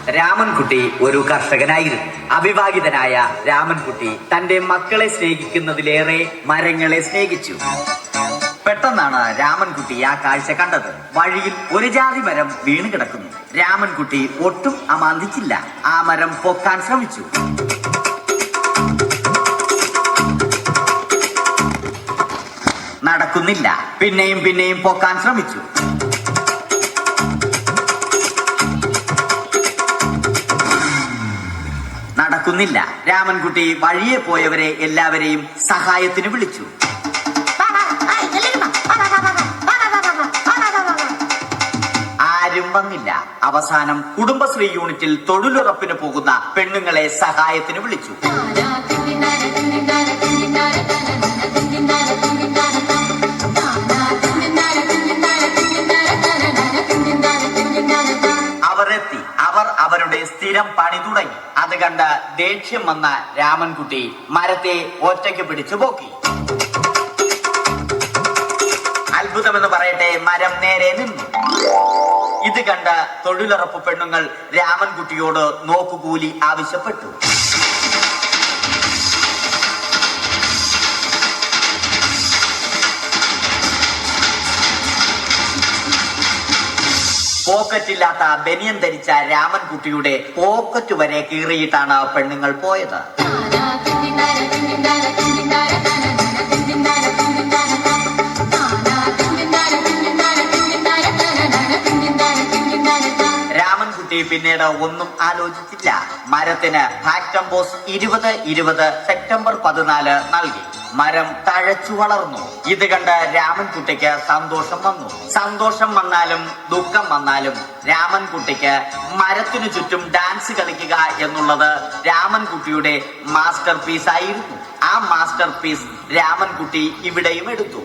രാമൻകുട്ടി ഒരു കർഷകനായിരുന്നു. അവിവാഹിതനായ രാമൻകുട്ടി തന്റെ മക്കളെ സ്നേഹിക്കുന്നതിലേറെ മരങ്ങളെ സ്നേഹിച്ചു. പെട്ടെന്നാണ് രാമൻകുട്ടി ആ കാഴ്ച കണ്ടത്. വഴിയിൽ ഒരു ജാതി മരം വീണ് കിടക്കുന്നു. രാമൻകുട്ടി ഒട്ടും അമാന്തിച്ചില്ല. ആ മരം പൊക്കാൻ ശ്രമിച്ചു. നടക്കുന്നില്ല. പിന്നെയും പിന്നെയും പൊക്കാൻ ശ്രമിച്ചു. നടക്കുന്നില്ല. രാമൻകുട്ടി വഴിയെ പോയവരെ എല്ലാവരെയും സഹായത്തിന് വിളിച്ചു. ആരും വന്നില്ല. അവസാനം കുടുംബശ്രീ യൂണിറ്റിൽ തൊഴിലുറപ്പിന് പോകുന്ന പെണ്ണുങ്ങളെ സഹായത്തിന് വിളിച്ചു. അവർ അവരുടെ സ്ഥിരം പണി തുടങ്ങി. അത് കണ്ട ദേഷ്യം വന്ന രാമൻകുട്ടി മരത്തെ ഒറ്റയ്ക്ക് പിടിച്ചു പോക്കി. അത്ഭുതമെന്ന് പറയട്ടെ, മരം നേരെ നിന്നു. ഇത് കണ്ട തൊഴിലുറപ്പ് പെണ്ണുങ്ങൾ രാമൻകുട്ടിയോട് നോക്കുകൂലി ആവശ്യപ്പെട്ടു. പോക്കറ്റില്ലാത്ത ബനിയൻ ധരിച്ച രാമൻകുട്ടിയുടെ പോക്കറ്റ് വരെ കീറിയിട്ടാണ് പെണ്ണുങ്ങൾ പോയത്. രാമൻകുട്ടി പിന്നീട് ഒന്നും ആലോചിച്ചില്ല. മരത്തിന് ഫാക്ടംബോസ് 2020 സെപ്റ്റംബർ 14 നൽകി. മരം തഴച്ചു വളർന്നു. ഇത് കണ്ട് രാമൻകുട്ടിക്ക് സന്തോഷം വന്നു. സന്തോഷം വന്നാലും ദുഃഖം വന്നാലും രാമൻകുട്ടിക്ക് മരത്തിനു ചുറ്റും ഡാൻസ് കളിക്കുക എന്നുള്ളത് രാമൻകുട്ടിയുടെ മാസ്റ്റർ പീസ് ആയിരുന്നു. ആ മാസ്റ്റർ പീസ് രാമൻകുട്ടി ഇവിടെയും എടുത്തു.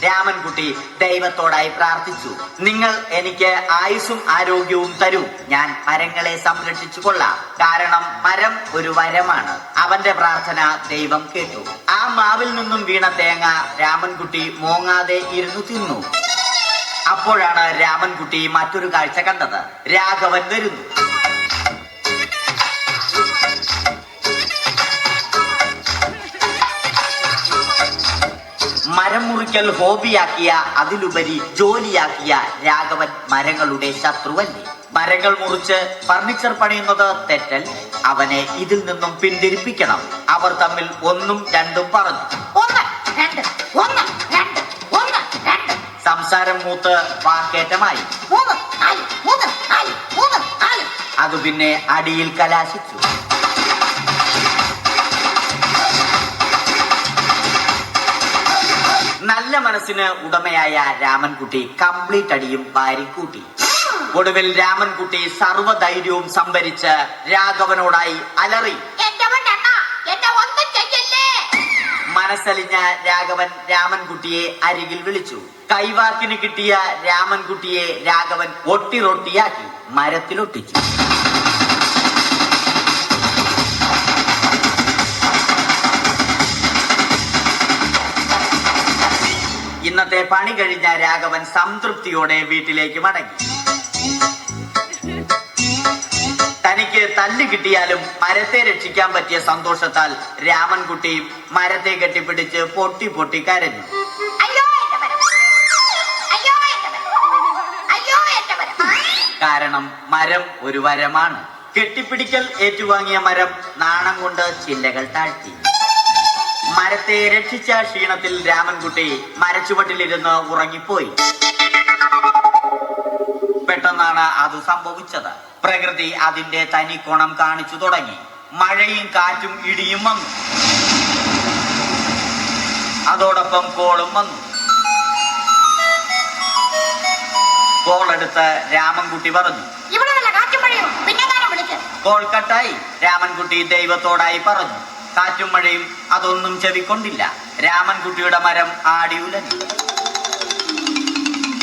രാമൻകുട്ടി ദൈവത്തോടായി പ്രാർത്ഥിച്ചു. നിങ്ങൾ എനിക്ക് ആയുസ്സും ആരോഗ്യവും തരൂ. ഞാൻ മരങ്ങളെ സംരക്ഷിച്ചു കൊള്ളാം. കാരണം മരം ഒരു വരമാണ്. അവന്റെ പ്രാർത്ഥന ദൈവം കേട്ടു. ആ മാവിൽ നിന്നും വീണ തേങ്ങ രാമൻകുട്ടി മോങ്ങാതെ ഇരുന്നു തിന്നു. അപ്പോഴാണ് രാമൻകുട്ടി മറ്റൊരു കാഴ്ച കണ്ടത്. രാഘവൻ വരുന്നു. മരം മുറിക്കൽ ഹോബിയാക്കിയ, അതിലുപരി ജോലിയാക്കിയ രാഘവൻ മരങ്ങളുടെ ശത്രുവല്ലേ. മരങ്ങൾ മുറിച്ച് ഫർണിച്ചർ പണിയുന്നത് തെറ്റല്ലേ. അവനെ ഇതിൽ നിന്നും പിന്തിരിപ്പിക്കണം. അവർ തമ്മിൽ ഒന്നും രണ്ടും പറഞ്ഞു. സംസാരം മൂത്ത് വാക്കേറ്റമായി. അത് പിന്നെ അടിയിൽ കലാശിച്ചു. നല്ല മനസ്സിന് ഉടമയായ രാമൻകുട്ടി കംപ്ലീറ്റ് അടിയും വാരിക്കൂട്ടി. ഒടുവിൽ രാമൻകുട്ടി സർവ്വധൈര്യവും സംഭരിച്ച് രാഘവനോടായി അലറി. മനസ്സലിഞ്ഞ രാഘവൻ രാമൻകുട്ടിയെ അരികിൽ വിളിച്ചു. കൈവാക്കിന് കിട്ടിയ രാമൻകുട്ടിയെ രാഘവൻ ഒട്ടിറൊട്ടിയാക്കി മരത്തിലൊട്ടിച്ചു. ഇന്നത്തെ പണി കഴിഞ്ഞ രാഘവൻ സംതൃപ്തിയോടെ വീട്ടിലേക്ക് മടങ്ങി. തനിക്ക് തല്ല് കിട്ടിയാലും മരത്തെ രക്ഷിക്കാൻ പറ്റിയ സന്തോഷത്താൽ രാമൻകുട്ടി മരത്തെ കെട്ടിപ്പിടിച്ച് പൊട്ടി പൊട്ടി കരഞ്ഞു. കാരണം മരം ഒരു വരമാണ്. കെട്ടിപ്പിടിക്കൽ ഏറ്റുവാങ്ങിയ മരം നാണം കൊണ്ട് ചില്ലകൾ താഴ്ത്തി. മരത്തെ രക്ഷിച്ച ക്ഷീണത്തിൽ രാമൻകുട്ടി മരച്ചുവട്ടിലിരുന്ന് ഉറങ്ങിപ്പോയി. പെട്ടെന്നാണ് അത് സംഭവിച്ചത്. പ്രകൃതി അതിന്റെ തനിക്കോണം കാണിച്ചു തുടങ്ങി. മഴയും കാറ്റും ഇടിയും വന്നു. അതോടൊപ്പം കോളും വന്നു. കോളെടുത്ത് രാമൻകുട്ടി പറഞ്ഞു. കോൾ കട്ടായി. രാമൻകുട്ടി ദൈവത്തോടായി പറഞ്ഞു. കാറ്റും മഴയും അതൊന്നും ചെവിക്കൊണ്ടില്ല. രാമൻകുട്ടിയുടെ മരം ആടി ഉലഞ്ഞു.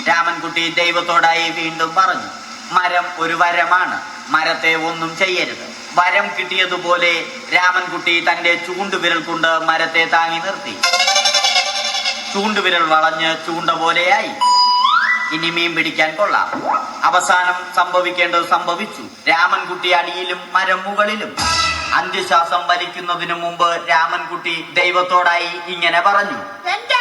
രാമൻകുട്ടി ദൈവത്തോടായി വീണ്ടും പറഞ്ഞു, മരം ഒരു വരമാണ്, മരത്തെ ഒന്നും ചെയ്യരുത്. വരം കിട്ടിയതുപോലെ രാമൻകുട്ടി തന്റെ ചൂണ്ടുവിരൽ കൊണ്ട് മരത്തെ താങ്ങി നിർത്തി. ചൂണ്ടുവിരൽ വളഞ്ഞ് ചൂണ്ട പോലെയായി. ഇനി മീൻ പിടിക്കാൻ കൊള്ളാം. അവസാനം സംഭവിക്കേണ്ടത് സംഭവിച്ചു. രാമൻകുട്ടി അടിയിലും മരം മുകളിലും. അന്ത്യശ്വാസം വലിക്കുന്നതിനു മുമ്പ് രാമൻകുട്ടി ദൈവത്തോടായി ഇങ്ങനെ പറഞ്ഞു, എന്റെ